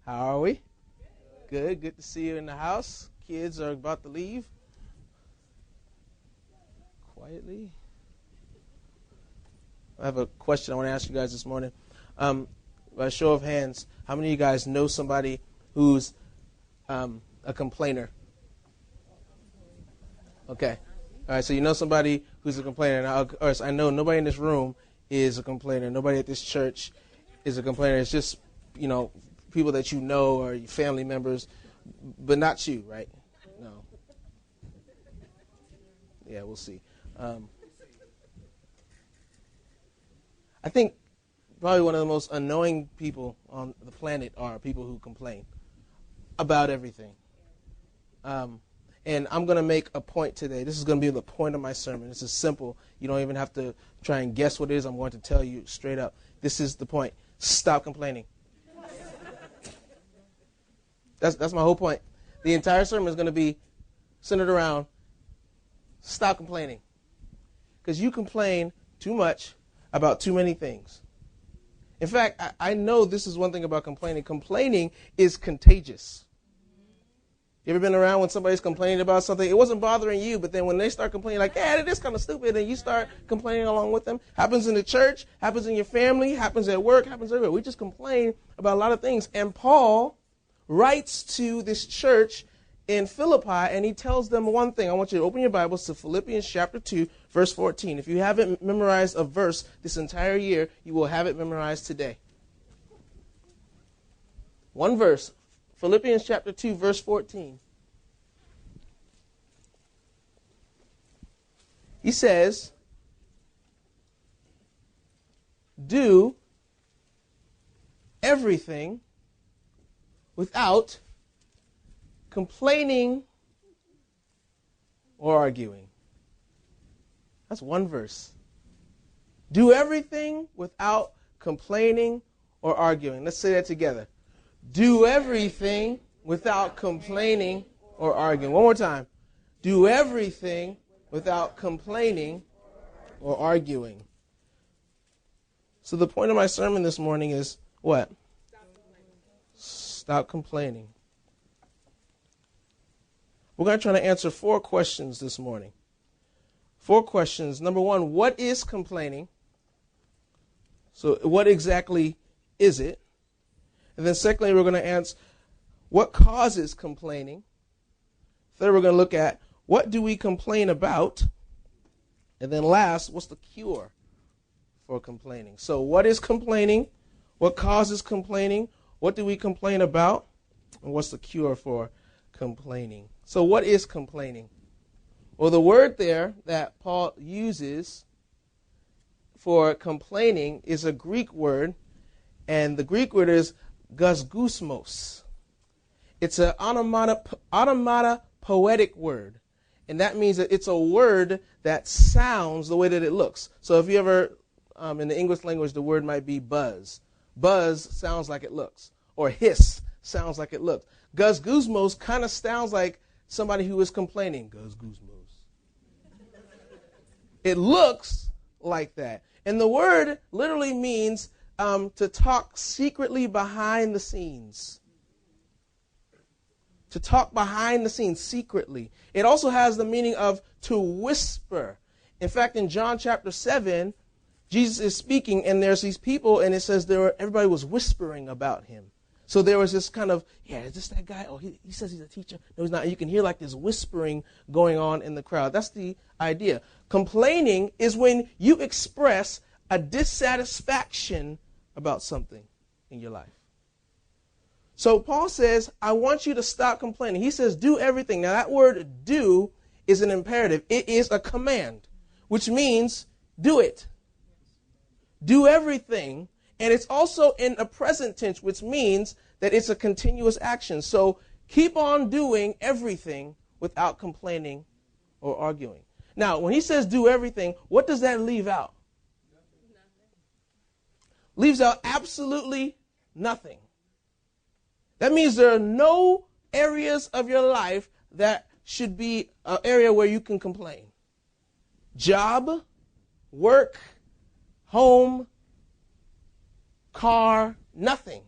How are we? Good. Good to see you in the house. Kids are about to leave. Quietly. I have a question I want to ask you guys this morning. By a show of hands, how many of you guys know somebody who's a complainer? Okay. All right, so you know somebody who's a complainer. Now, of course, I know nobody in this room is a complainer. Nobody at this church is a complainer. It's just, people that you know or your family members, but not you, right? No. Yeah, we'll see. I think probably one of the most annoying people on the planet are people who complain about everything. And I'm going to make a point today. This is going to be the point of my sermon. This is simple. You don't even have to try and guess what it is. I'm going to tell you straight up. This is the point. Stop complaining. That's my whole point. The entire sermon is going to be centered around stop complaining. Because you complain too much about too many things. In fact, I know this is one thing about complaining. Complaining is contagious. You ever been around when somebody's complaining about something? It wasn't bothering you, but then when they start complaining, like, yeah, that is kind of stupid, and you start complaining along with them. Happens in the church, happens in your family, happens at work, happens everywhere. We just complain about a lot of things. And Paul writes to this church in Philippi, and he tells them one thing. I want you to open your Bibles to Philippians chapter 2, verse 14. If you haven't memorized a verse this entire year, you will have it memorized today. One verse. Philippians chapter 2, verse 14. He says, do everything without complaining or arguing. That's one verse. Do everything without complaining or arguing. Let's say that together. Do everything without complaining or arguing. One more time. Do everything without complaining or arguing. So the point of my sermon this morning is what? Stop complaining. We're going to try to answer 4 questions this morning. 4 questions. Number 1, what is complaining? So what exactly is it? And then secondly, we're going to answer what causes complaining. Third, we're going to look at what do we complain about? And then last, what's the cure for complaining? So what is complaining? What causes complaining? What do we complain about? And what's the cure for complaining? So what is complaining? Well, the word there that Paul uses for complaining is a Greek word, and the Greek word is gasgusmos. It's an onomatopoetic word, and that means that it's a word that sounds the way that it looks. So if you ever, in the English language, the word might be buzz. Buzz sounds like it looks, or hiss sounds like it looks. Gasgusmos kind of sounds like somebody who is complaining. Gasgusmos. It looks like that. And the word literally means to talk secretly behind the scenes. To talk behind the scenes secretly. It also has the meaning of to whisper. In fact, in John chapter 7, Jesus is speaking, and there's these people, and it says everybody was whispering about him. So there was this kind of, yeah, is this that guy? Oh, he says he's a teacher. No, he's not. You can hear like this whispering going on in the crowd. That's the idea. Complaining is when you express a dissatisfaction about something in your life. So Paul says, I want you to stop complaining. He says, do everything. Now that word do is an imperative. It is a command, which means do it. Do everything. And it's also in a present tense, which means that it's a continuous action. So keep on doing everything without complaining or arguing. Now, when he says do everything, what does that leave out? Leaves out absolutely nothing. That means there are no areas of your life that should be an area where you can complain. Job, work, home, car, nothing.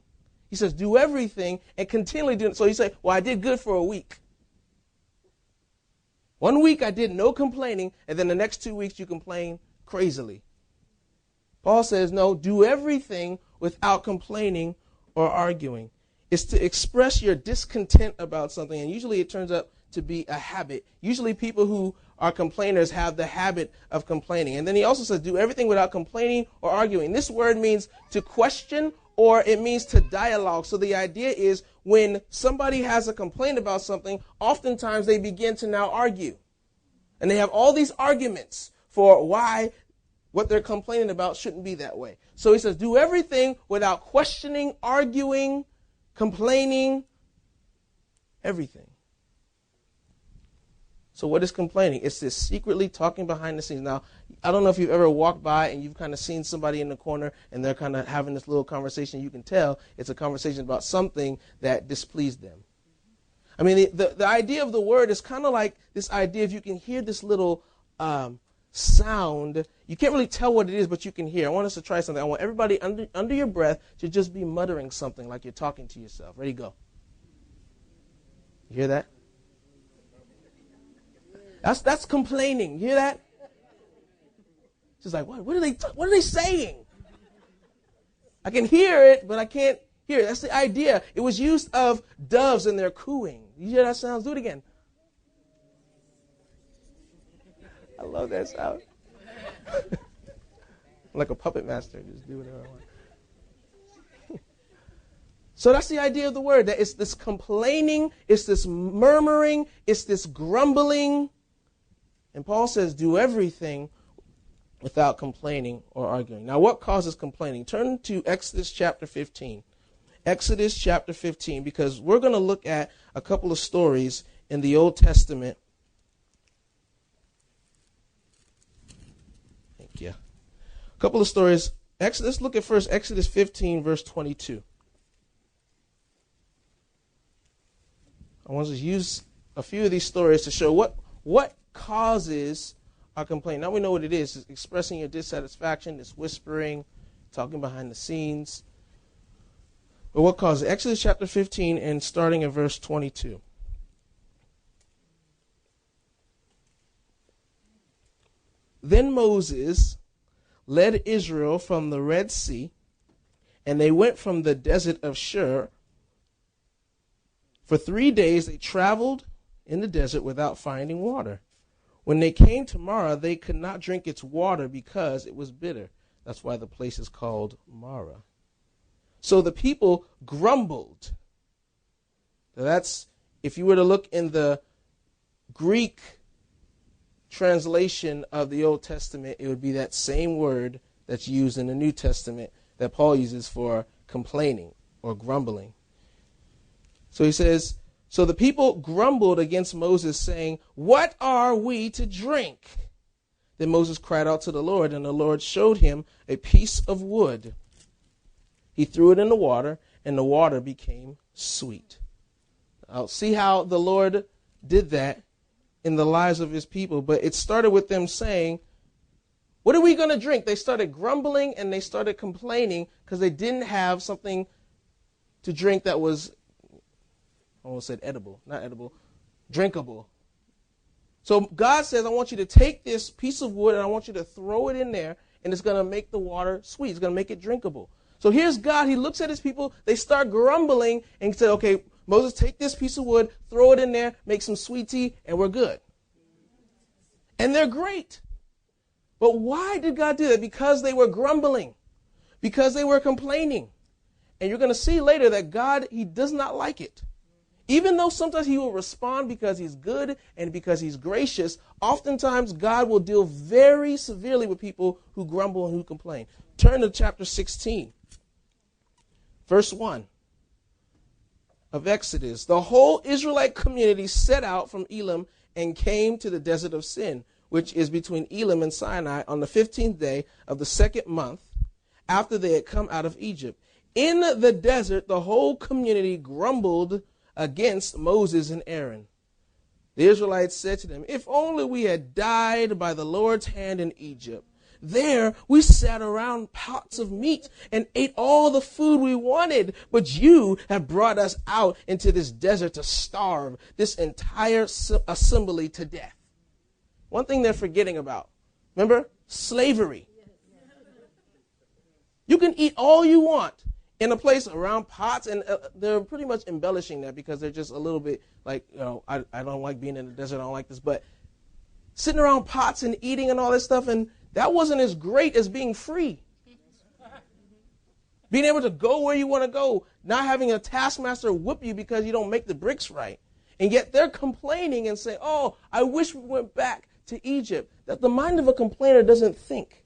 He says, do everything and continually do it. So you say, well, I did good for a week. 1 week I did no complaining, and then the next 2 weeks you complain crazily. Paul says, no, do everything without complaining or arguing. It's to express your discontent about something, and usually it turns out to be a habit. Usually people who are complainers have the habit of complaining. And then he also says, do everything without complaining or arguing. This word means to question, or it means to dialogue. So the idea is when somebody has a complaint about something, oftentimes they begin to now argue. And they have all these arguments for why what they're complaining about shouldn't be that way. So he says, do everything without questioning, arguing, complaining, everything. So what is complaining? It's this secretly talking behind the scenes. Now, I don't know if you've ever walked by and you've kind of seen somebody in the corner and they're kind of having this little conversation. You can tell it's a conversation about something that displeased them. I mean, the idea of the word is kind of like this idea if you can hear this little sound. You can't really tell what it is, but you can hear. I want us to try something. I want everybody under your breath to just be muttering something like you're talking to yourself. Ready, go. You hear that? That's complaining. You hear that? She's like, what are they saying? I can hear it, but I can't hear it. That's the idea. It was used of doves and their cooing. You hear that sound? Do it again. I love that sound. I'm like a puppet master, just do whatever I want. So that's the idea of the word, that it's this complaining, it's this murmuring, it's this grumbling. And Paul says, do everything without complaining or arguing. Now, what causes complaining? Turn to Exodus chapter 15. Exodus chapter 15, because we're going to look at a couple of stories in the Old Testament. Thank you. A couple of stories. Let's look at first Exodus 15, verse 22. I want to use a few of these stories to show what causes a complaint. Now we know what it is. It's expressing your dissatisfaction, it's whispering, talking behind the scenes. But what causes it? Exodus chapter 15 and starting at verse 22. Then Moses led Israel from the Red Sea, and they went from the desert of Shur. For 3 days they traveled in the desert without finding water. When they came to Marah, they could not drink its water because it was bitter. That's why the place is called Marah. So the people grumbled. Now that's, if you were to look in the Greek translation of the Old Testament, it would be that same word that's used in the New Testament that Paul uses for complaining or grumbling. So he says, so the people grumbled against Moses, saying, what are we to drink? Then Moses cried out to the Lord, and the Lord showed him a piece of wood. He threw it in the water, and the water became sweet. Now, see how the Lord did that in the lives of his people. But it started with them saying, what are we going to drink? They started grumbling and they started complaining because they didn't have something to drink that was, I almost said edible, not edible, drinkable. So God says, I want you to take this piece of wood and I want you to throw it in there, and it's going to make the water sweet. It's going to make it drinkable. So here's God. He looks at his people. They start grumbling and he said, okay, Moses, take this piece of wood, throw it in there, make some sweet tea, and we're good. And they're great. But why did God do that? Because they were grumbling. Because they were complaining. And you're going to see later that God, he does not like it. Even though sometimes he will respond because he's good and because he's gracious, oftentimes God will deal very severely with people who grumble and who complain. Turn to chapter 16, verse 1 of Exodus. The whole Israelite community set out from Elim and came to the desert of Sin, which is between Elim and Sinai, on the 15th day of the second month after they had come out of Egypt. In the desert, the whole community grumbled against Moses and Aaron. The Israelites said to them, if only we had died by the Lord's hand in Egypt, There we sat around pots of meat and ate all the food we wanted, but you have brought us out into this desert to starve this entire assembly to death. One thing they're forgetting about, remember? Slavery. You can eat all you want in a place around pots, and they're pretty much embellishing that because they're just a little bit like, I don't like being in the desert, I don't like this, but sitting around pots and eating and all that stuff, and that wasn't as great as being free. Being able to go where you want to go, not having a taskmaster whip you because you don't make the bricks right. And yet they're complaining and saying, oh, I wish we went back to Egypt. That the mind of a complainer doesn't think.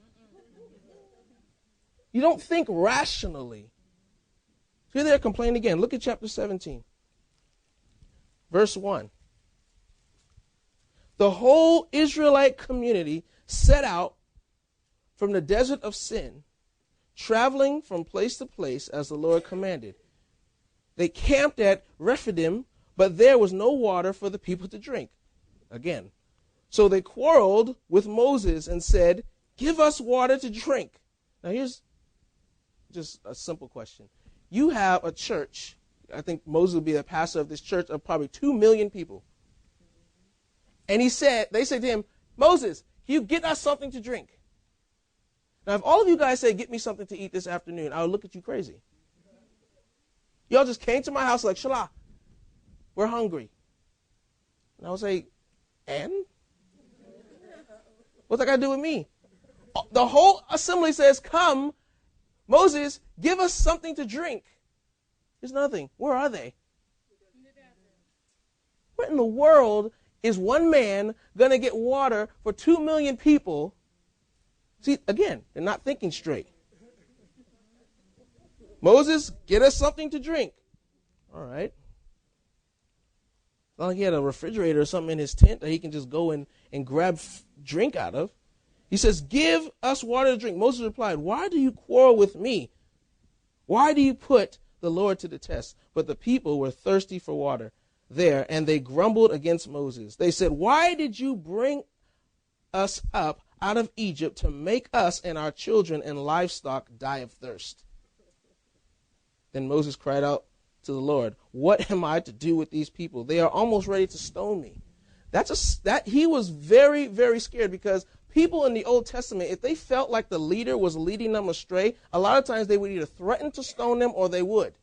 You don't think rationally. So here they're complaining again. Look at chapter 17. Verse 1. The whole Israelite community set out from the desert of Sin, traveling from place to place as the Lord commanded. They camped at Rephidim, but there was no water for the people to drink. Again. So they quarreled with Moses and said, give us water to drink. Now here's just a simple question. You have a church, I think Moses will be the pastor of this church, of probably 2 million people. And they said to him, Moses, you get us something to drink. Now, if all of you guys say, get me something to eat this afternoon, I would look at you crazy. Y'all just came to my house like, Shalah, we're hungry. And I would say, and? What's that got to do with me? The whole assembly says, come, Moses, give us something to drink. There's nothing. Where are they? What in the world is one man going to get water for 2 million people? See, again, they're not thinking straight. Moses, get us something to drink. All right. It's not like he had a refrigerator or something in his tent that he can just go and grab drink out of. He says, give us water to drink. Moses replied, why do you quarrel with me? Why do you put the Lord to the test? But the people were thirsty for water there, and they grumbled against Moses. They said, why did you bring us up out of Egypt to make us and our children and livestock die of thirst? Then Moses cried out to the Lord, what am I to do with these people? They are almost ready to stone me. He was very, very scared because people in the Old Testament, if they felt like the leader was leading them astray, a lot of times they would either threaten to stone them or they would.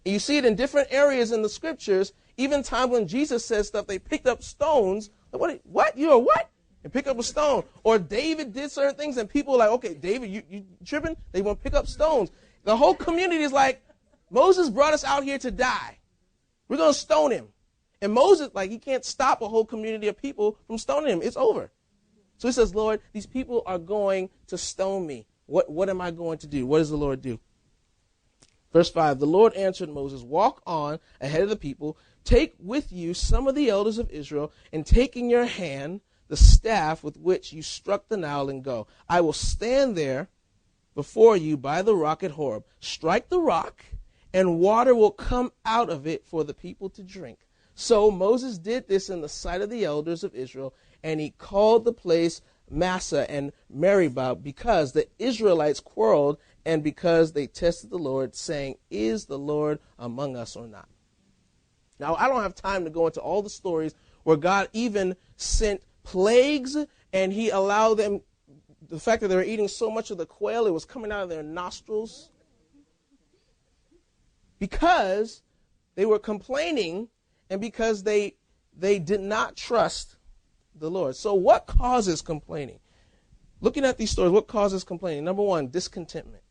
And you see it in different areas in the scriptures. Even times when Jesus says stuff, they picked up stones. What? You're a what? And pick up a stone. Or David did certain things and people were like, okay, David, you tripping? They want to pick up stones. The whole community is like, Moses brought us out here to die. We're going to stone him. And Moses, he can't stop a whole community of people from stoning him. It's over. So he says, Lord, these people are going to stone me. What am I going to do? What does the Lord do? Verse 5, the Lord answered Moses, walk on ahead of the people, take with you some of the elders of Israel, and take in your hand the staff with which you struck the Nile and go. I will stand there before you by the rock at Horeb. Strike the rock, and water will come out of it for the people to drink. So Moses did this in the sight of the elders of Israel, and he called the place Massah and Meribah because the Israelites quarreled and because they tested the Lord, saying, is the Lord among us or not? Now, I don't have time to go into all the stories where God even sent plagues and he allowed them, the fact that they were eating so much of the quail, it was coming out of their nostrils. Because they were complaining and because they did not trust the Lord. So what causes complaining? Looking at these stories, what causes complaining? Number one, discontentment.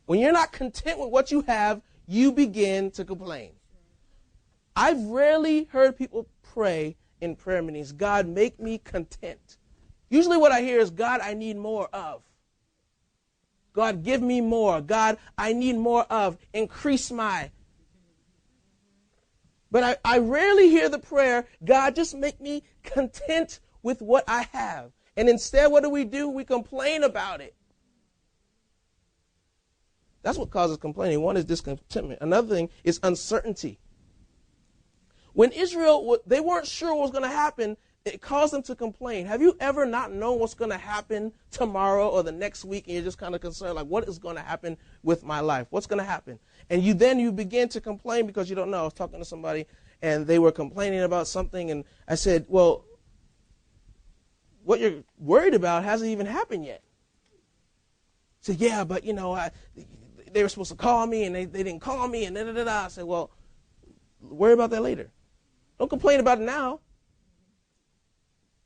When you're not content with what you have, you begin to complain. I've rarely heard people pray in prayer meetings, God, make me content. Usually what I hear is, God, I need more of. God, give me more. God, I need more of. Increase my. But I rarely hear the prayer, God, just make me content with what I have. And instead, what do? We complain about it. That's what causes complaining. One is discontentment. Another thing is uncertainty. When Israel, they weren't sure what was going to happen, It caused them to complain. Have you ever not known what's going to happen tomorrow or the next week, and you're just kind of concerned, like, what is going to happen with my life? What's going to happen? And you begin to complain because you don't know. I was talking to somebody, and they were complaining about something, and I said, well, what you're worried about hasn't even happened yet. He said, yeah, but, they were supposed to call me, and they didn't call me, and da-da-da-da. I said, well, worry about that later. Don't complain about it now.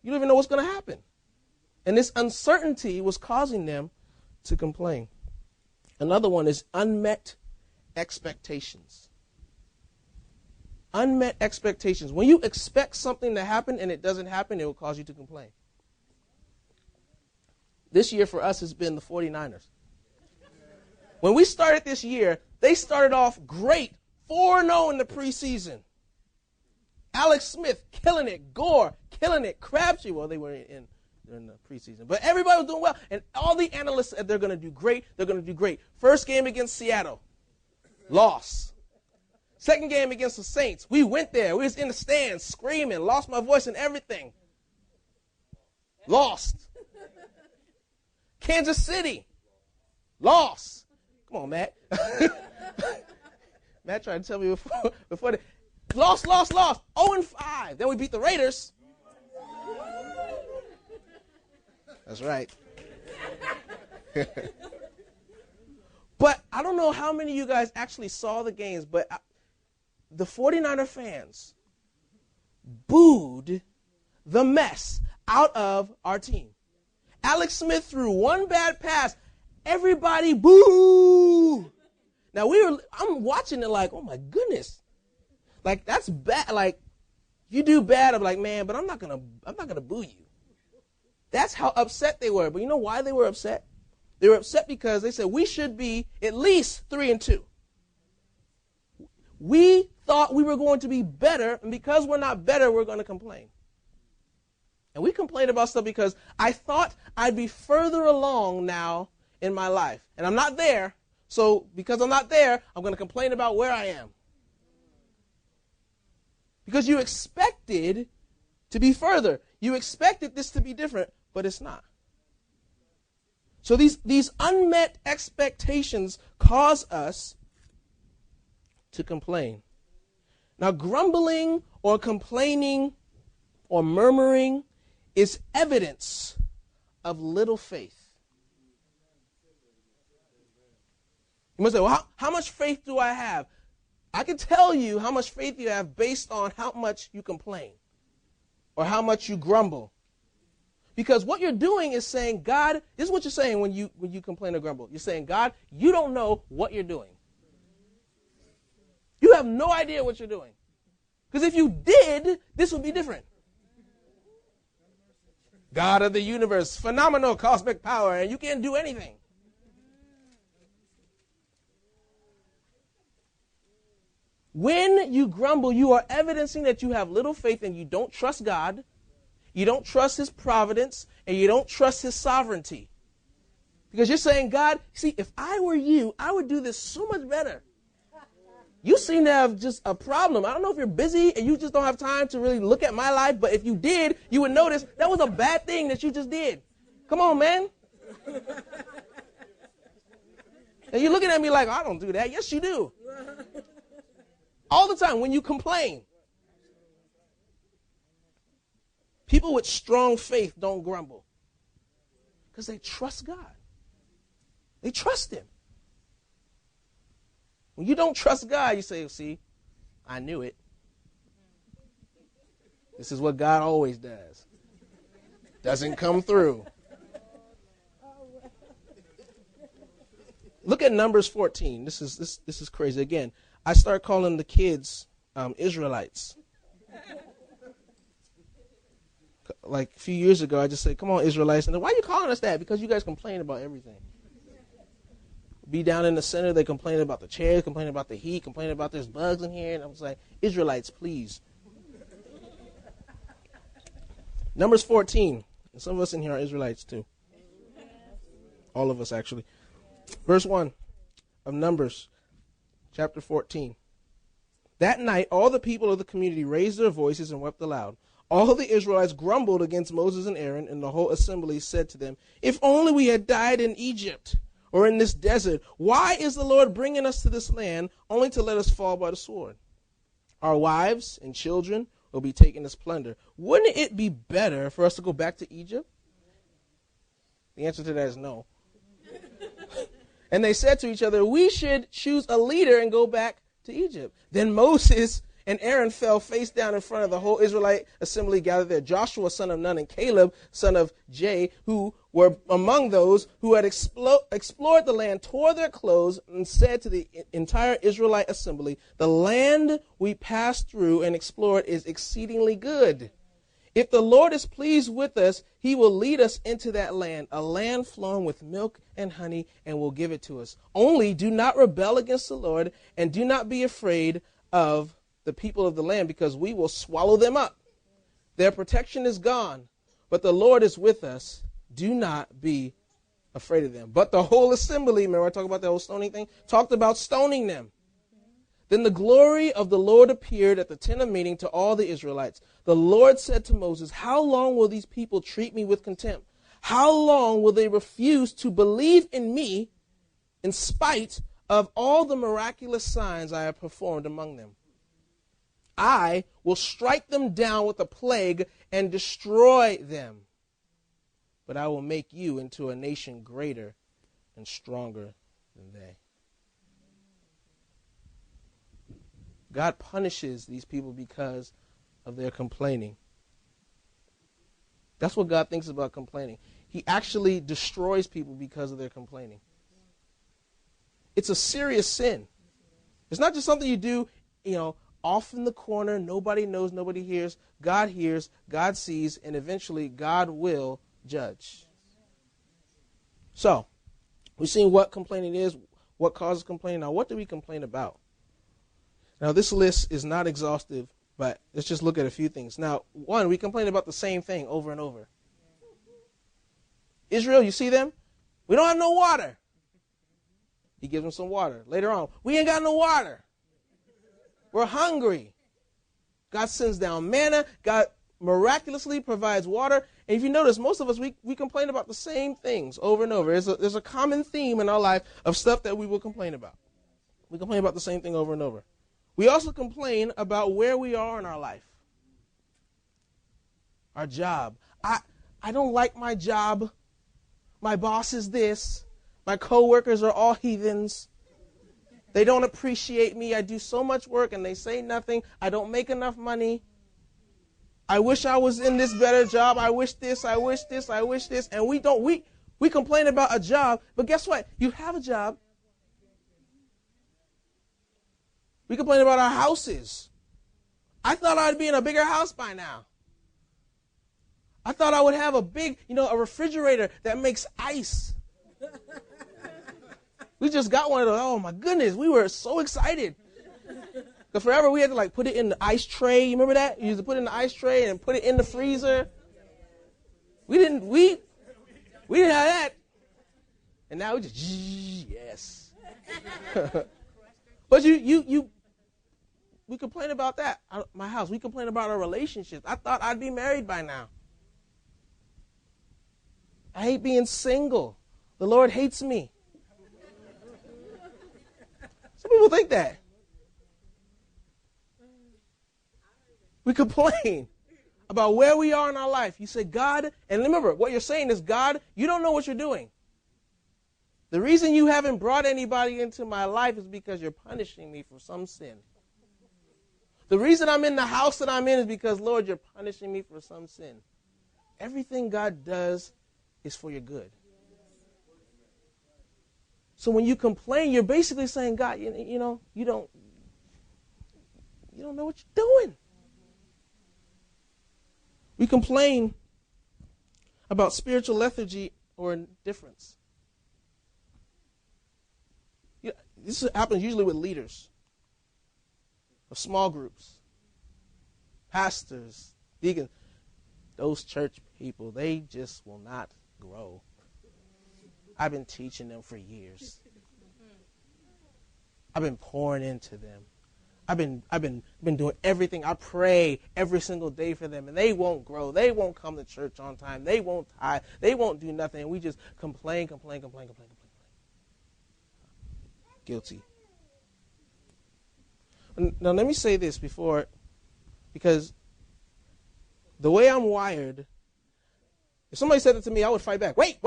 You don't even know what's going to happen. And this uncertainty was causing them to complain. Another one is unmet expectations. Unmet expectations. When you expect something to happen and it doesn't happen, it will cause you to complain. This year for us has been the 49ers. When we started this year, they started off great, 4-0 in the preseason. Alex Smith killing it, Gore killing it, Crabtree. Well, they were in the preseason, but everybody was doing well, and all the analysts said they're going to do great. They're going to do great. First game against Seattle, loss. Second game against the Saints, we went there. We was in the stands screaming, lost my voice and everything. Lost. Kansas City, lost. Come on, Matt. Matt tried to tell me before the lost. 0-5. Then we beat the Raiders. That's right. But I don't know how many of you guys actually saw the games, but the 49er fans booed the mess out of our team. Alex Smith threw one bad pass. Everybody boo. Now I'm watching it like, oh my goodness. Like, that's bad. Like, you do bad, I'm like, man, but I'm not gonna boo you. That's how upset they were. But you know why they were upset? They were upset because they said we should be at least 3-2. We thought we were going to be better, and because we're not better, we're going to complain. And we complain about stuff because I thought I'd be further along now in my life. And I'm not there, so because I'm not there, I'm going to complain about where I am. Because you expected to be further. You expected this to be different, but it's not. So these unmet expectations cause us to complain. Now, grumbling or complaining or murmuring is evidence of little faith. You must say, well, how much faith do I have? I can tell you how much faith you have based on how much you complain or how much you grumble. Because what you're doing is saying, God, this is what you're saying when you complain or grumble. You're saying, God, you don't know what you're doing. You have no idea what you're doing. Because if you did, this would be different. God of the universe, phenomenal cosmic power, and you can't do anything. When you grumble, you are evidencing that you have little faith and you don't trust God, you don't trust his providence, and you don't trust his sovereignty. Because you're saying, God, see, if I were you, I would do this so much better. You seem to have just a problem. I don't know if you're busy and you just don't have time to really look at my life, but if you did, you would notice that was a bad thing that you just did. Come on, man. And you're looking at me like, I don't do that. Yes, you do. All the time when you complain. People with strong faith don't grumble because they trust God. They trust him. When you don't trust God, you say, see, I knew it. This is what God always does. Doesn't come through. Look at Numbers 14. This is crazy. Again, I start calling the kids Israelites. Like a few years ago, I just said, come on, Israelites. And then, why are you calling us that? Because you guys complain about everything. Be down in the center, they complain about the chairs, complain about the heat, complain about there's bugs in here. And I was like, Israelites, please. Numbers 14. And some of us in here are Israelites too. All of us, actually. Verse 1 of Numbers, chapter 14. That night, all the people of the community raised their voices and wept aloud. All the Israelites grumbled against Moses and Aaron, and the whole assembly said to them, "If only we had died in Egypt or in this desert. Why is the Lord bringing us to this land only to let us fall by the sword? Our wives and children will be taken as plunder. Wouldn't it be better for us to go back to Egypt?" The answer to that is no. And they said to each other, "We should choose a leader and go back to Egypt." Then Moses and Aaron fell face down in front of the whole Israelite assembly gathered there. Joshua, son of Nun, and Caleb, son of Jay, who were among those who had explored the land, tore their clothes and said to the entire Israelite assembly, "The land we passed through and explored is exceedingly good. If the Lord is pleased with us, he will lead us into that land, a land flowing with milk and honey, and will give it to us. Only do not rebel against the Lord, and do not be afraid of the people of the land, because we will swallow them up. Their protection is gone, but the Lord is with us. Do not be afraid of them." But the whole assembly, remember I talked about the whole stoning thing, talked about stoning them. Then the glory of the Lord appeared at the tent of meeting to all the Israelites. The Lord said to Moses, "How long will these people treat me with contempt? How long will they refuse to believe in me in spite of all the miraculous signs I have performed among them? I will strike them down with a plague and destroy them. But I will make you into a nation greater and stronger than they." God punishes these people because of their complaining. That's what God thinks about complaining. He actually destroys people because of their complaining. It's a serious sin. It's not just something you do, off in the corner, nobody knows, nobody hears. God hears, God sees, and eventually God will judge. So, we've seen what complaining is, what causes complaining. Now, what do we complain about? Now, this list is not exhaustive, but let's just look at a few things. Now, one, we complain about the same thing over and over. Israel, you see them? We don't have no water. He gives them some water. Later on, we ain't got no water. We're hungry. God sends down manna. God miraculously provides water. And if you notice, most of us, we complain about the same things over and over. There's a common theme in our life of stuff that we will complain about. We complain about the same thing over and over. We also complain about where we are in our life. Our job. I don't like my job. My boss is this. My coworkers are all heathens. They don't appreciate me. I do so much work and they say nothing. I don't make enough money. I wish I was in this better job. I wish this, I wish this, I wish this. And we complain about a job, but guess what? You have a job. We complain about our houses. I thought I'd be in a bigger house by now. I thought I would have a big, a refrigerator that makes ice. We just got one of those. Oh my goodness, we were so excited. Because forever we had to put it in the ice tray. You remember that? You used to put it in the ice tray and put it in the freezer. We didn't have that. And now we just, yes. But we complain about that. My house. We complain about our relationships. I thought I'd be married by now. I hate being single. The Lord hates me. Some people think that. We complain about where we are in our life. You say, "God," and remember, what you're saying is, "God, you don't know what you're doing. The reason you haven't brought anybody into my life is because you're punishing me for some sin. The reason I'm in the house that I'm in is because, Lord, you're punishing me for some sin." Everything God does is for your good. So when you complain, you're basically saying, "God, you don't know what you're doing." We complain about spiritual lethargy or indifference. This happens usually with leaders of small groups, pastors, deacons. Those church people, they just will not grow. I've been teaching them for years. I've been pouring into them. I've been doing everything. I pray every single day for them, and they won't grow. They won't come to church on time. They won't tithe. They won't do nothing. And we just complain. Guilty. Now let me say this because the way I'm wired, if somebody said it to me, I would fight back. Wait.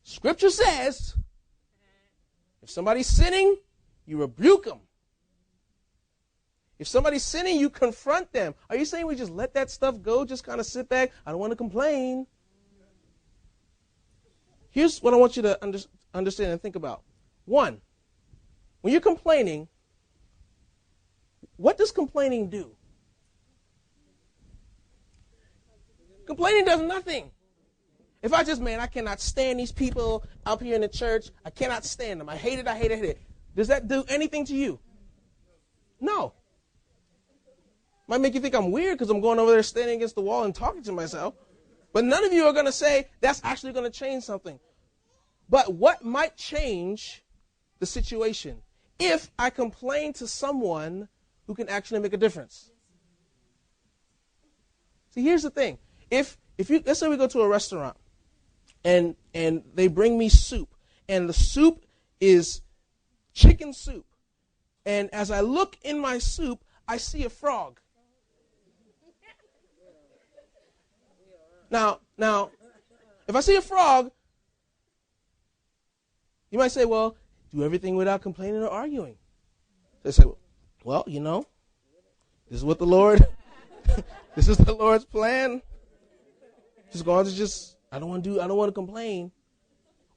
Scripture says, if somebody's sinning, you rebuke them. If somebody's sinning, you confront them. Are you saying we just let that stuff go, just kind of sit back? I don't want to complain. Here's what I want you to understand and think about. One, when you're complaining, what does complaining do? Complaining does nothing. If I cannot stand these people up here in the church. I cannot stand them. I hate it. Does that do anything to you? No. Might make you think I'm weird because I'm going over there standing against the wall and talking to myself. But none of you are going to say that's actually going to change something. But what might change the situation if I complain to someone who can actually make a difference? See, here's the thing. If you, let's say we go to a restaurant and they bring me soup, and the soup is chicken soup, and as I look in my soup, I see a frog. Now, if I see a frog, you might say, well, do everything without complaining or arguing. They say, well, this is what the Lord, this is the Lord's plan. Just going to I don't want to complain.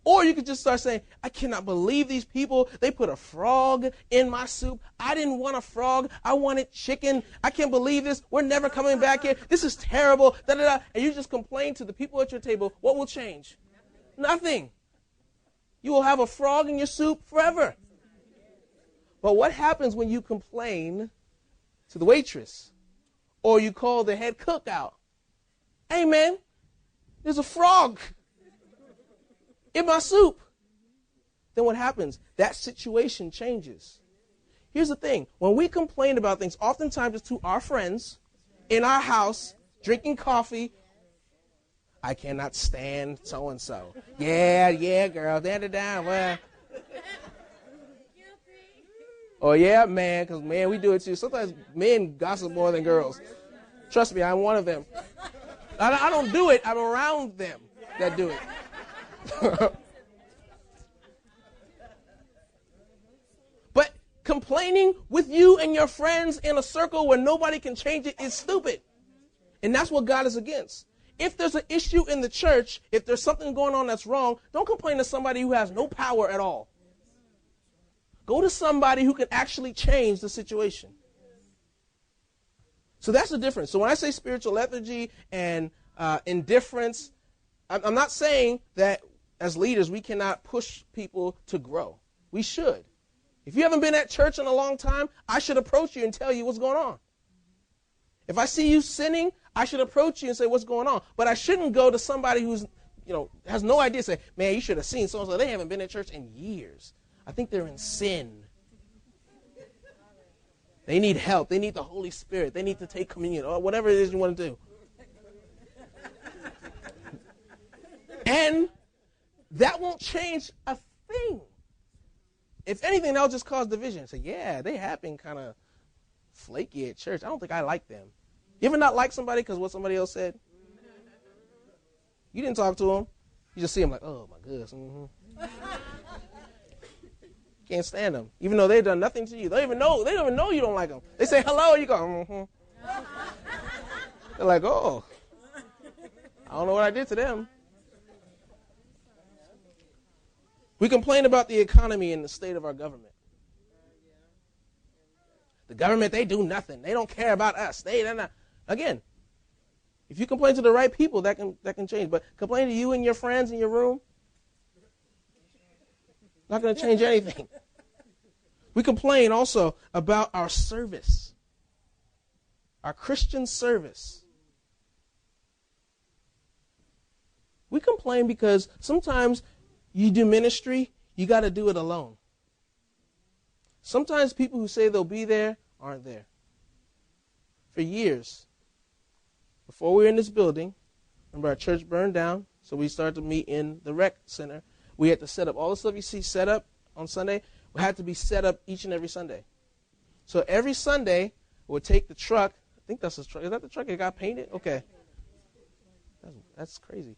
Or you could just start saying, I cannot believe these people. They put a frog in my soup. I didn't want a frog. I wanted chicken. I can't believe this. We're never coming back here. This is terrible. Da, da, da. And you just complain to the people at your table. What will change? Nothing. You will have a frog in your soup forever. But what happens when you complain to the waitress or you call the head cook out? Hey, man, there's a frog in my soup. Then what happens? That situation changes. Here's the thing. When we complain about things, oftentimes it's to our friends in our house, drinking coffee. I cannot stand so-and-so. Yeah, girl. Down. Well. Oh, yeah, man, because, man, we do it too. Sometimes men gossip more than girls. Trust me, I'm one of them. I don't do it. I'm around them that do it. But complaining with you and your friends in a circle where nobody can change it is stupid. And that's what God is against. If there's an issue in the church, if there's something going on that's wrong, don't complain to somebody who has no power at all. Go to somebody who can actually change the situation. So that's the difference. So when I say spiritual lethargy and indifference, I'm not saying that as leaders we cannot push people to grow. We should. If you haven't been at church in a long time, I should approach you and tell you what's going on. If I see you sinning, I should approach you and say, what's going on? But I shouldn't go to somebody who's, has no idea, say, man, you should have seen so-and-so. They haven't been at church in years. I think they're in sin. They need help. They need the Holy Spirit. They need to take communion or whatever it is you want to do. And that won't change a thing. If anything, that'll just cause division. Say, yeah, they have been kind of flaky at church. I don't think I like them. You ever not like somebody because what somebody else said? You didn't talk to them. You just see them like, oh, my goodness. Mm-hmm. Can't stand them, even though they've done nothing to you. They don't even know you don't like them. They say hello, you go, mm-hmm. They're like, oh, I don't know what I did to them. We complain about the economy and the state of our government. The government, they do nothing. They don't care about us. They're not. Again, if you complain to the right people, that can change. But complain to you and your friends in your room, not going to change anything. We complain also about our service, our Christian service. We complain because sometimes you do ministry, you got to do it alone. Sometimes people who say they'll be there aren't there. For years, before we were in this building, remember our church burned down, so we started to meet in the rec center. We had to set up all the stuff you see set up on Sunday. We had to be set up each and every Sunday. So every Sunday, we'll take the truck. I think that's the truck. Is that the truck that got painted? Okay. That's crazy.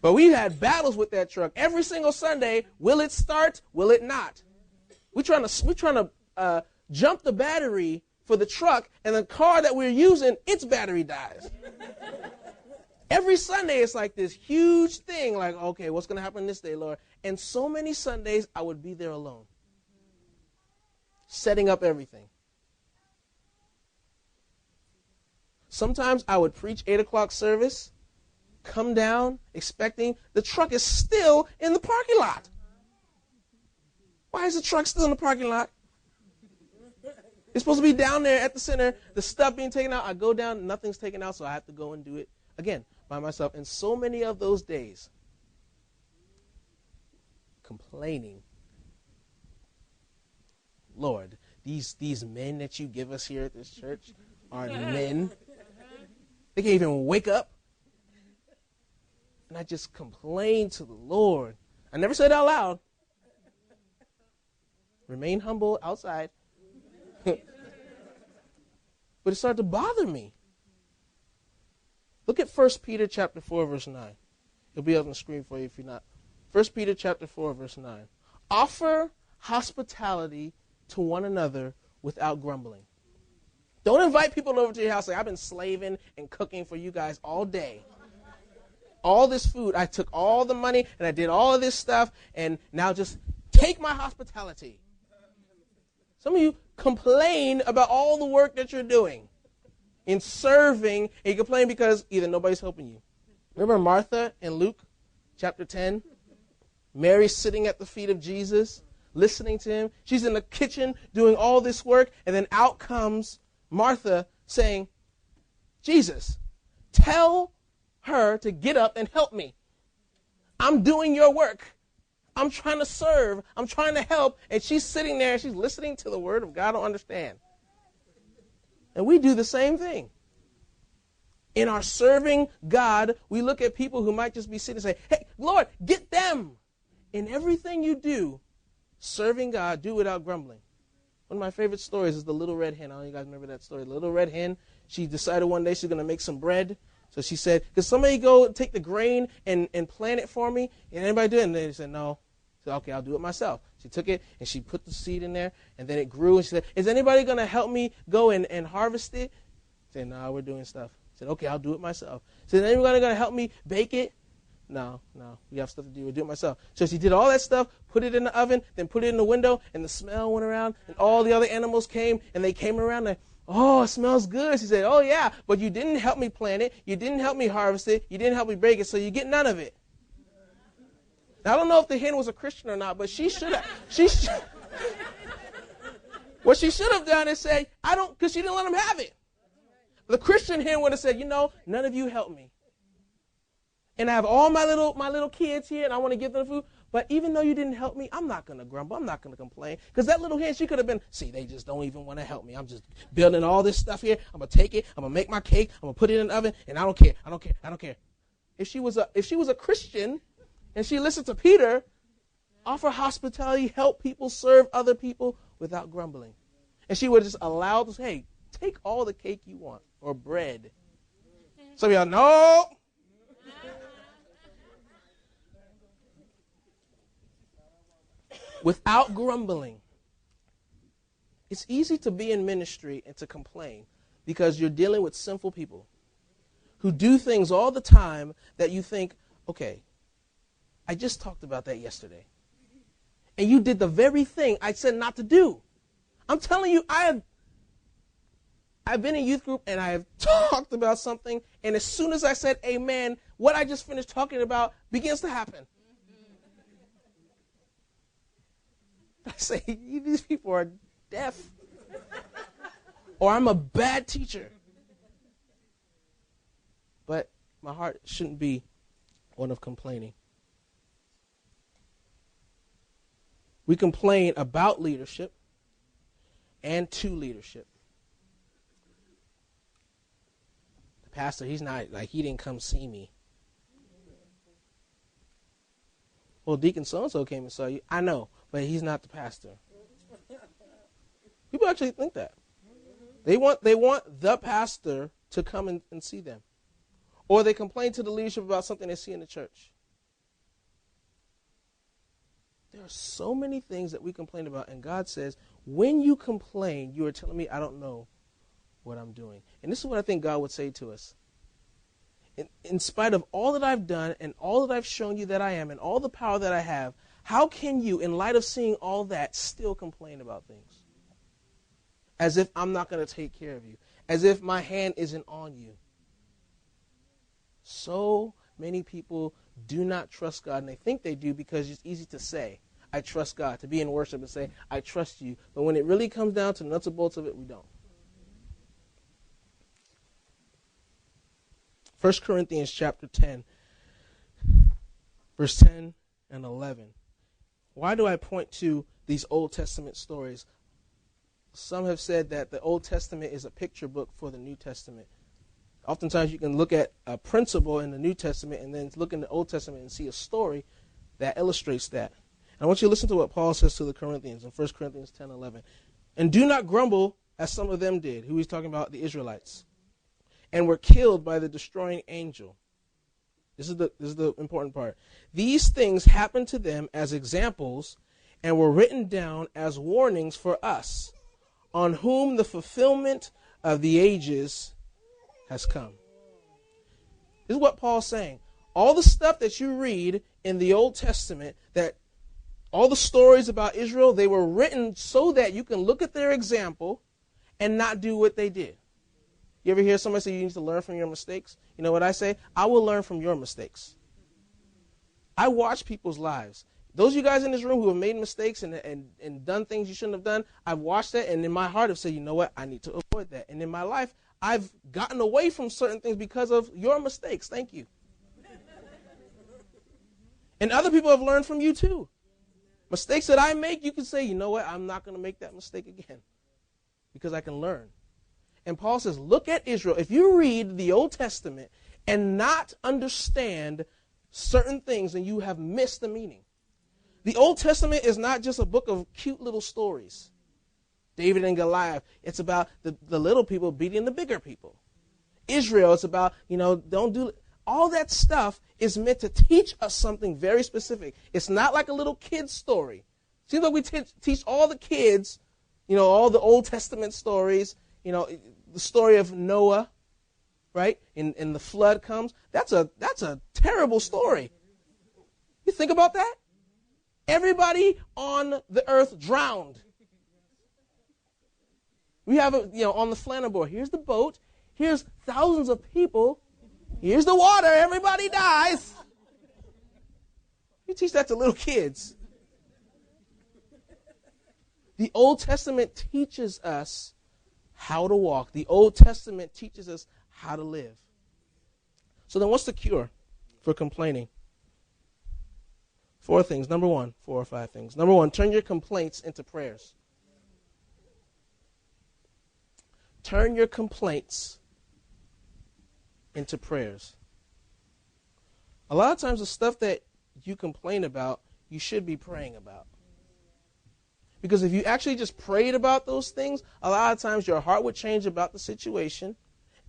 But we had battles with that truck every single Sunday. Will it start? Will it not? We're trying to jump the battery for the truck, and the car that we're using, its battery dies. Every Sunday, it's like this huge thing, like, okay, what's going to happen this day, Lord? And so many Sundays, I would be there alone, setting up everything. Sometimes I would preach 8 o'clock service, come down, expecting the truck is still in the parking lot. Why is the truck still in the parking lot? It's supposed to be down there at the center, the stuff being taken out. I go down, nothing's taken out, so I have to go and do it again by myself. And so many of those days, complaining, Lord, these men that you give us here at this church are men. They can't even wake up. And I just complained to the Lord. I never said it out loud. Remain humble outside. But it started to bother me. Look at 1 Peter chapter 4, verse 9. It'll be up on the screen for you if you're not. 1 Peter chapter 4, verse 9. Offer hospitality to one another without grumbling. Don't invite people over to your house. Like, I've been slaving and cooking for you guys all day. All this food. I took all the money and I did all of this stuff, and now just take my hospitality. Some of you complain about all the work that you're doing in serving, and you complain because either nobody's helping you. Remember Martha in Luke chapter 10? Mary's sitting at the feet of Jesus, listening to him. She's in the kitchen doing all this work, and then out comes Martha saying, Jesus, tell her to get up and help me. I'm doing your work. I'm trying to serve. I'm trying to help. And she's sitting there. She's listening to the word of God. I don't understand. And we do the same thing. In our serving God, we look at people who might just be sitting and say, hey, Lord, get them. In everything you do, serving God, do without grumbling. One of my favorite stories is the little red hen. I don't know if you guys remember that story. The little red hen, she decided one day she's going to make some bread. So she said, could somebody go take the grain and plant it for me? And anybody do it? And they said, no. She said, okay, I'll do it myself. She took it and she put the seed in there, and then it grew. And she said, is anybody going to help me go and harvest it? She said, no, we're doing stuff. She said, okay, I'll do it myself. She said, is anybody going to help me bake it? No, we have stuff to do. We'll do it myself. So she did all that stuff, put it in the oven, then put it in the window, and the smell went around, and all the other animals came, and they came around, and oh, it smells good. She said, oh, yeah, but you didn't help me plant it. You didn't help me harvest it. You didn't help me bake it, so you get none of it. Now, I don't know if the hen was a Christian or not, but she should have. What she should have done is say, I don't, because she didn't let him have it. The Christian hen would have said, none of you help me. And I have all my little kids here, and I want to give them food. But even though you didn't help me, I'm not going to grumble. I'm not going to complain. Because that little hen, she could have been, see, they just don't even want to help me. I'm just building all this stuff here. I'm going to take it. I'm going to make my cake. I'm going to put it in the oven, and I don't care. I don't care. I don't care. If she was a Christian and she listened to Peter, offer hospitality, help people, serve other people without grumbling. And she would just allow this, hey, take all the cake you want or bread. Some of y'all, no. Without grumbling. It's easy to be in ministry and to complain because you're dealing with sinful people who do things all the time that you think, okay, I just talked about that yesterday. And you did the very thing I said not to do. I'm telling you, I've been in youth group and I have talked about something, and as soon as I said amen, what I just finished talking about begins to happen. I say, these people are deaf. Or I'm a bad teacher. But my heart shouldn't be one of complaining. We complain about leadership. and to leadership. The pastor, he's not like, he didn't come see me. Well, Deacon so-and-so came and saw you. I know, but he's not the pastor. People actually think that. They want the pastor to come and see them. Or they complain to the leadership about something they see in the church. There are so many things that we complain about, and God says, when you complain, you are telling me I don't know what I'm doing. And this is what I think God would say to us. In spite of all that I've done and all that I've shown you that I am and all the power that I have, how can you, in light of seeing all that, still complain about things? As if I'm not going to take care of you. As if my hand isn't on you. So many people do not trust God, and they think they do because it's easy to say, I trust God, to be in worship and say, I trust you. But when it really comes down to nuts and bolts of it, we don't. 1 Corinthians chapter 10, verse 10 and 11. Why do I point to these Old Testament stories? Some have said that the Old Testament is a picture book for the New Testament. Oftentimes you can look at a principle in the New Testament and then look in the Old Testament and see a story that illustrates that. And I want you to listen to what Paul says to the Corinthians in 1 Corinthians 10:11. And do not grumble as some of them did, who he's talking about, the Israelites, and were killed by the destroying angel. This is the important part. These things happened to them as examples and were written down as warnings for us, on whom the fulfillment of the ages has come. This is what Paul's saying. All the stuff that you read in the Old Testament, that all the stories about Israel, they were written so that you can look at their example and not do what they did. You ever hear somebody say you need to learn from your mistakes? You know what I say? I will learn from your mistakes. I watch people's lives. Those of you guys in this room who have made mistakes and done things you shouldn't have done, I've watched that, and in my heart I've said, you know what? I need to avoid that. And in my life, I've gotten away from certain things because of your mistakes. Thank you. And other people have learned from you too. Mistakes that I make, you can say, you know what? I'm not going to make that mistake again because I can learn. And Paul says, look at Israel. If you read the Old Testament and not understand certain things, then you have missed the meaning. The Old Testament is not just a book of cute little stories. David and Goliath, it's about the little people beating the bigger people. Israel, it's about, don't do... All that stuff is meant to teach us something very specific. It's not like a little kid's story. Seems like we teach all the kids, all the Old Testament stories, the story of Noah, right? And the flood comes. That's a terrible story. You think about that? Everybody on the earth drowned. We have on the Flanner board. Here's the boat. Here's thousands of people. Here's the water. Everybody dies. You teach that to little kids. The Old Testament teaches us how to walk. The Old Testament teaches us how to live. So then what's the cure for complaining? 4 things. Number 1, 4 or 5 things. Number 1, turn your complaints into prayers. Turn your complaints into prayers. A lot of times the stuff that you complain about, you should be praying about. Because if you actually just prayed about those things, a lot of times your heart would change about the situation,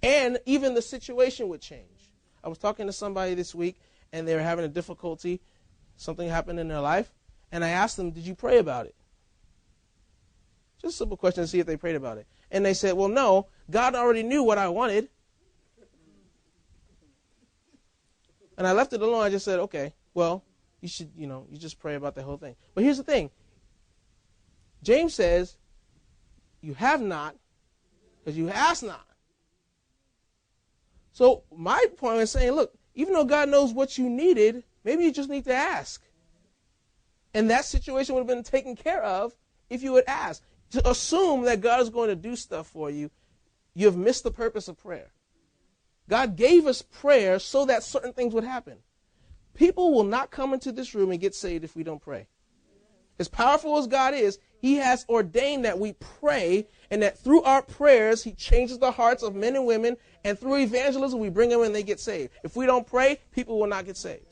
and even the situation would change. I was talking to somebody this week, and they were having a difficulty. Something happened in their life, and I asked them, did you pray about it? Just a simple question to see if they prayed about it. And they said, well, no, God already knew what I wanted. And I left it alone. I just said, okay, well, you should, you just pray about the whole thing. But here's the thing. James says, you have not because you ask not. So my point is saying, look, even though God knows what you needed, maybe you just need to ask. And that situation would have been taken care of if you had asked. To assume that God is going to do stuff for you, you have missed the purpose of prayer. God gave us prayer so that certain things would happen. People will not come into this room and get saved if we don't pray. As powerful as God is, He has ordained that we pray, and that through our prayers, he changes the hearts of men and women, and through evangelism, we bring them in and they get saved. If we don't pray, people will not get saved.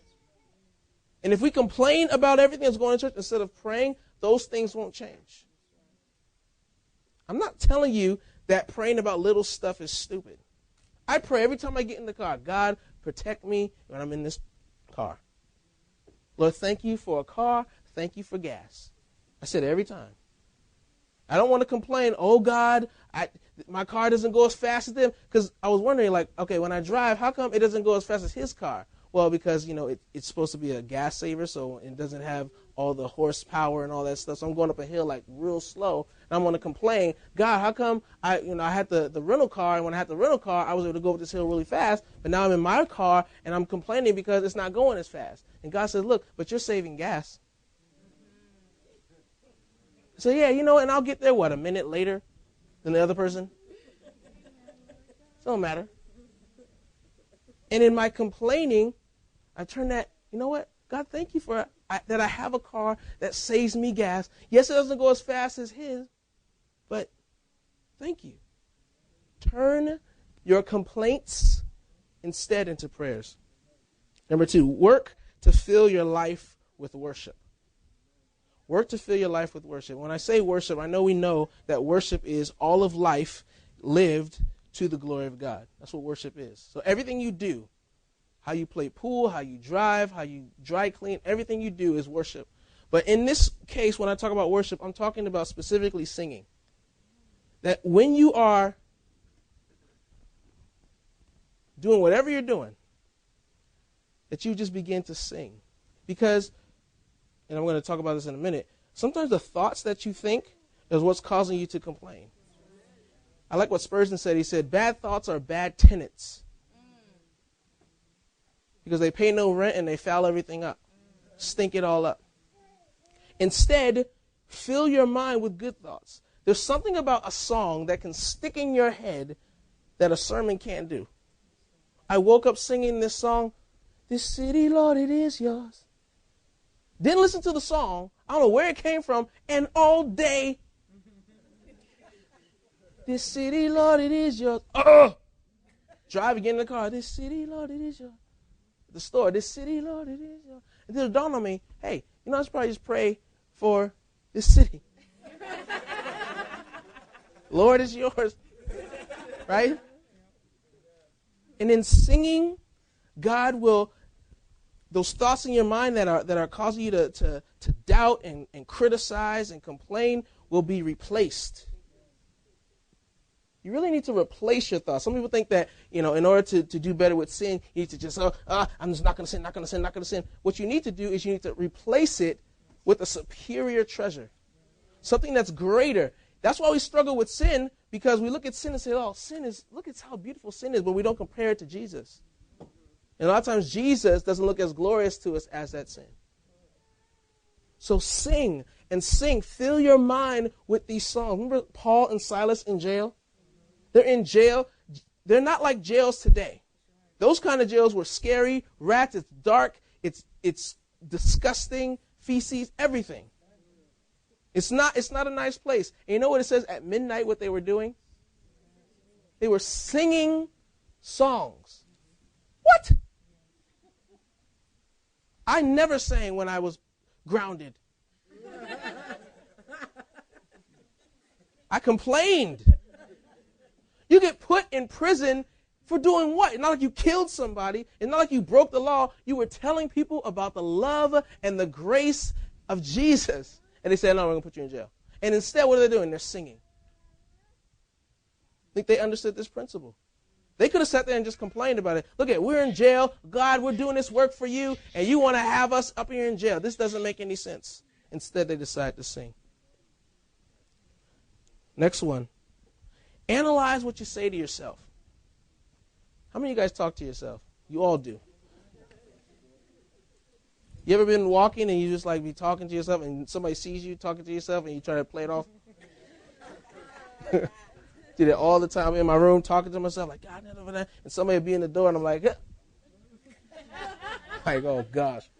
And if we complain about everything that's going on in church instead of praying, those things won't change. I'm not telling you that praying about little stuff is stupid. I pray every time I get in the car, God, protect me when I'm in this car. Lord, thank you for a car. Thank you for gas. I said it every time. I don't want to complain, oh, God, my car doesn't go as fast as them. Because I was wondering, like, okay, when I drive, how come it doesn't go as fast as his car? Well, because, it's supposed to be a gas saver, so it doesn't have all the horsepower and all that stuff. So I'm going up a hill, like, real slow. And I'm going to complain, God, how come I had the rental car, and when I had the rental car, I was able to go up this hill really fast. But now I'm in my car, and I'm complaining because it's not going as fast. And God says, look, but you're saving gas. So, yeah, and I'll get there, a minute later than the other person? It don't matter. And in my complaining, I turn that, you know what? God, thank you for that I have a car that saves me gas. Yes, it doesn't go as fast as his, but thank you. Turn your complaints instead into prayers. Number 2, work to fill your life with worship. Work to fill your life with worship. When I say worship, I know we know that worship is all of life lived to the glory of God. That's what worship is. So everything you do, how you play pool, how you drive, how you dry clean, everything you do is worship. But in this case, when I talk about worship, I'm talking about specifically singing. That when you are doing whatever you're doing, that you just begin to sing. Because, and I'm going to talk about this in a minute, sometimes the thoughts that you think is what's causing you to complain. I like what Spurgeon said. He said, bad thoughts are bad tenants. Because they pay no rent and they foul everything up. Stink it all up. Instead, fill your mind with good thoughts. There's something about a song that can stick in your head that a sermon can't do. I woke up singing this song, "This city, Lord, it is yours." Didn't listen to the song. I don't know where it came from. And all day, "This city, Lord, it is yours." Driving in the car, "This city, Lord, it is yours." The store, "This city, Lord, it is yours." And then it dawned on me, hey, I should probably just pray for this city. Lord, it's yours. Right? And in singing, God will, those thoughts in your mind that are causing you to doubt and criticize and complain will be replaced. You really need to replace your thoughts. Some people think that, in order to do better with sin, you need to just, I'm just not going to sin, not going to sin, not going to sin. What you need to do is you need to replace it with a superior treasure. Something that's greater. That's why we struggle with sin, because we look at sin and say, look at how beautiful sin is, but we don't compare it to Jesus. And a lot of times Jesus doesn't look as glorious to us as that sin. So sing and sing. Fill your mind with these songs. Remember Paul and Silas in jail? They're in jail. They're not like jails today. Those kind of jails were scary, rats, it's dark, it's disgusting, feces, everything. It's not a nice place. And you know what it says at midnight what they were doing? They were singing songs. What? I never sang when I was grounded. I complained. You get put in prison for doing what? It's not like you killed somebody. It's not like you broke the law. You were telling people about the love and the grace of Jesus. And they said, no, we're going to put you in jail. And instead, what are they doing? They're singing. I think they understood this principle. They could have sat there and just complained about it. Look we're in jail. God, we're doing this work for you, and you want to have us up here in jail. This doesn't make any sense. Instead, they decide to sing. Next one. Analyze what you say to yourself. How many of you guys talk to yourself? You all do. You ever been walking and you just be talking to yourself and somebody sees you talking to yourself and you try to play it off? Did it all the time. I'm in my room talking to myself God, over there. And somebody would be in the door and I'm like, oh gosh.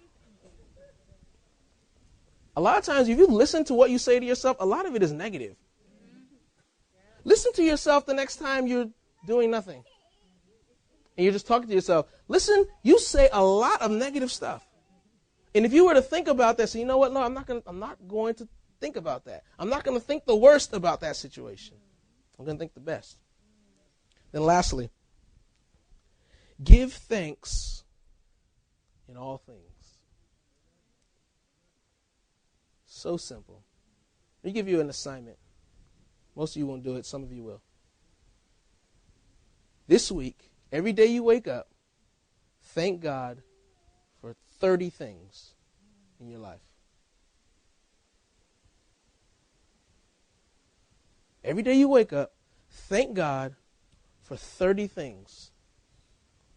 A lot of times, if you listen to what you say to yourself, a lot of it is negative. Listen to yourself the next time you're doing nothing. And you're just talking to yourself. Listen, you say a lot of negative stuff. And if you were to think about that, say, you know what? No, I'm not going to think about that. I'm not going to think the worst about that situation. I'm going to think the best. Then lastly, give thanks in all things. So simple. Let me give you an assignment. Most of you won't do it. Some of you will. This week, every day you wake up, thank God for 30 things in your life. Every day you wake up, thank God for 30 things.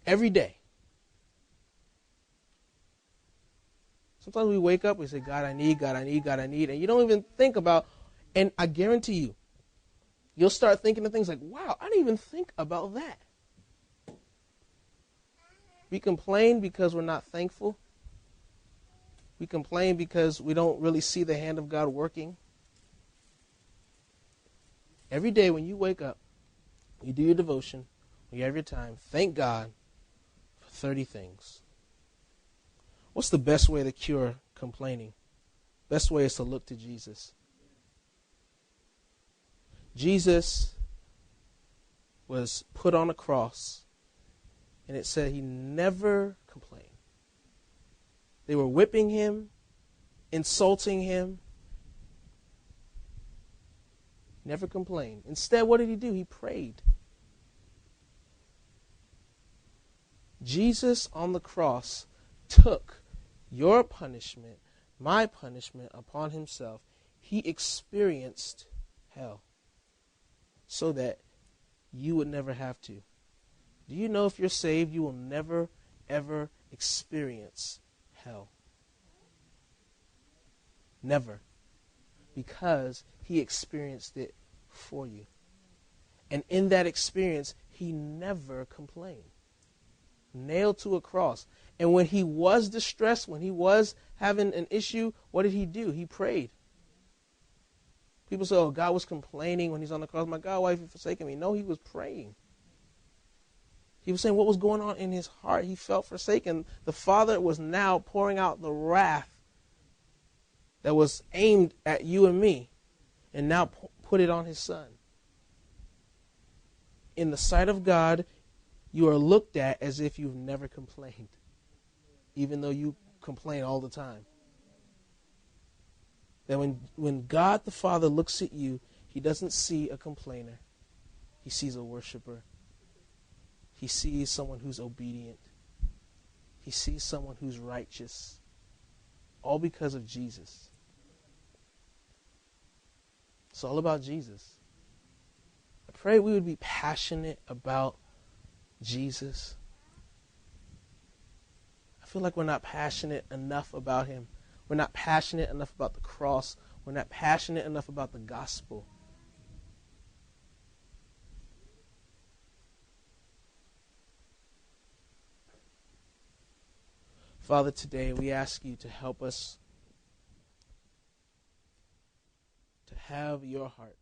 Every day. Sometimes we wake up, we say, God, I need, God, I need, God, I need. And you don't even think about, and I guarantee you, you'll start thinking of things like, wow, I didn't even think about that. We complain because we're not thankful. We complain because we don't really see the hand of God working. Every day when you wake up, you do your devotion, when you have your time, thank God for 30 things. What's the best way to cure complaining? Best way is to look to Jesus. Jesus was put on a cross, and it said he never complained. They were whipping him, insulting him. Never complained. Instead, what did he do? He prayed. Jesus on the cross took your punishment, my punishment upon himself. He experienced hell so that you would never have to. Do you know if you're saved, you will never, ever experience hell? Never. Because he experienced it for you. And in that experience, he never complained. Nailed to a cross. And when he was distressed, when he was having an issue, what did he do? He prayed. People say, oh, God was complaining when he's on the cross. My God, why have you forsaken me? No, he was praying. He was saying what was going on in his heart. He felt forsaken. The Father was now pouring out the wrath that was aimed at you and me, and now put it on his Son. In the sight of God, you are looked at as if you've never complained, even though you complain all the time. That when God the Father looks at you, he doesn't see a complainer. He sees a worshiper. He sees someone who's obedient. He sees someone who's righteous. All because of Jesus. It's all about Jesus. I pray we would be passionate about Jesus. I feel like we're not passionate enough about him. We're not passionate enough about the cross. We're not passionate enough about the gospel. Father, today we ask you to help us to have your heart.